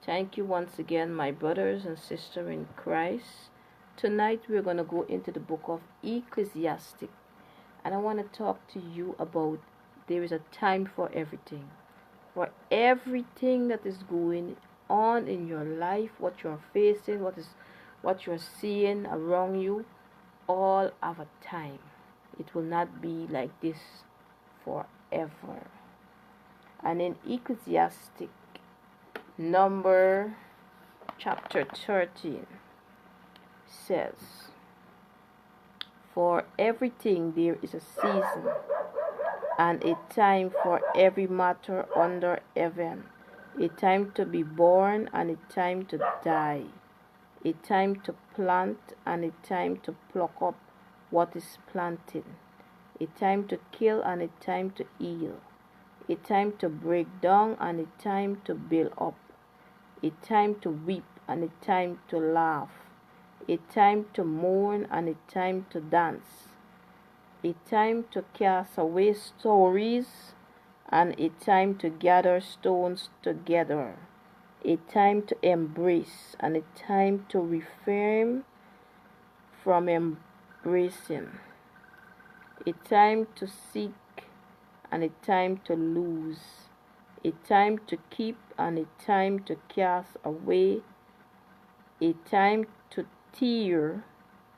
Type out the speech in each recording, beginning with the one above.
Thank you once again, my brothers and sisters in Christ. Tonight we're going to go into the book of Ecclesiastes, and I want to talk to you about there is a time for everything. For everything that is going on in your life, what you're facing, what you're seeing around you, all have a time. It will not be like this forever. And in Ecclesiastes number chapter 13 says, for everything there is a season and a time for every matter under heaven, a time to be born and a time to die, a time to plant and a time to pluck up what is planted, a time to kill and a time to heal, a time to break down and a time to build up, a time to weep and a time to laugh, a time to mourn and a time to dance, a time to cast away stories and a time to gather stones together, a time to embrace and a time to refrain from embracing, a time to seek and a time to lose, a time to keep and a time to cast away, a time to tear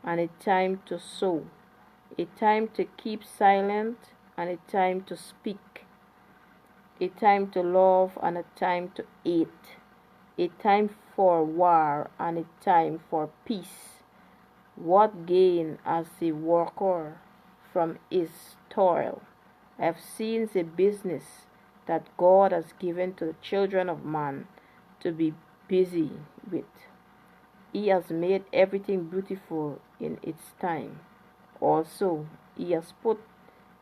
and a time to sow, a time to keep silent and a time to speak, a time to love and a time to hate, a time for war and a time for peace. What gain has the worker from his toil? I have seen the business that God has given to the children of man to be busy with. He has made everything beautiful in its time. Also, he has put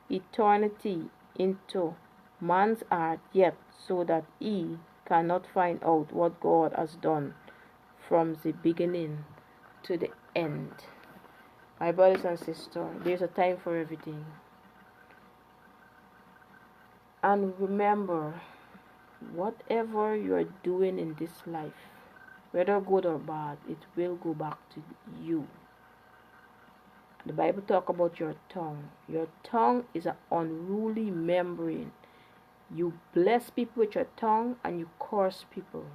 eternity into man's heart, yet so that he cannot find out what God has done from the beginning to the end. My brothers and sisters, there's a time for everything. And remember, whatever you are doing in this life, whether good or bad, it will go back to you. The Bible talks about your tongue. Your tongue is an unruly membrane. You bless people with your tongue and you curse people.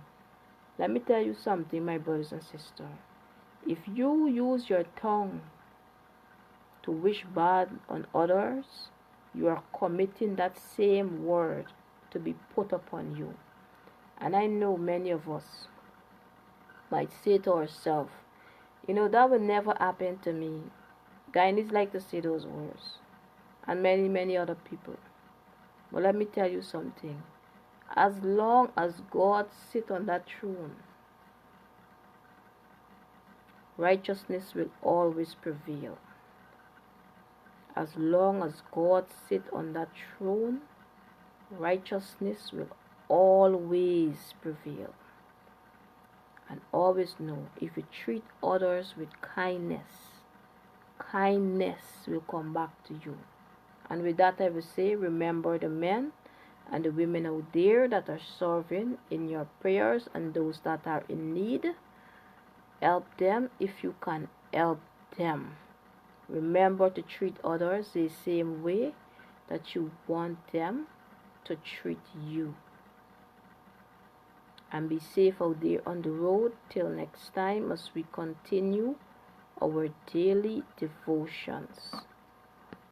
Let me tell you something, my brothers and sisters. If you use your tongue to wish bad on others, you are committing that same word to be put upon you. And I know many of us might say to ourselves, that will never happen to me. Guys like to say those words. And many other people. But let me tell you something. As long as God sits on that throne, righteousness will always prevail. As long as God sits on that throne, righteousness will always prevail. And always know, if you treat others with kindness, kindness will come back to you. And with that I will say, remember the men and the women out there that are serving in your prayers, and those that are in need, help them if you can help them. Remember to treat others the same way that you want them to treat you. And be safe out there on the road. Till next time as we continue our daily devotions.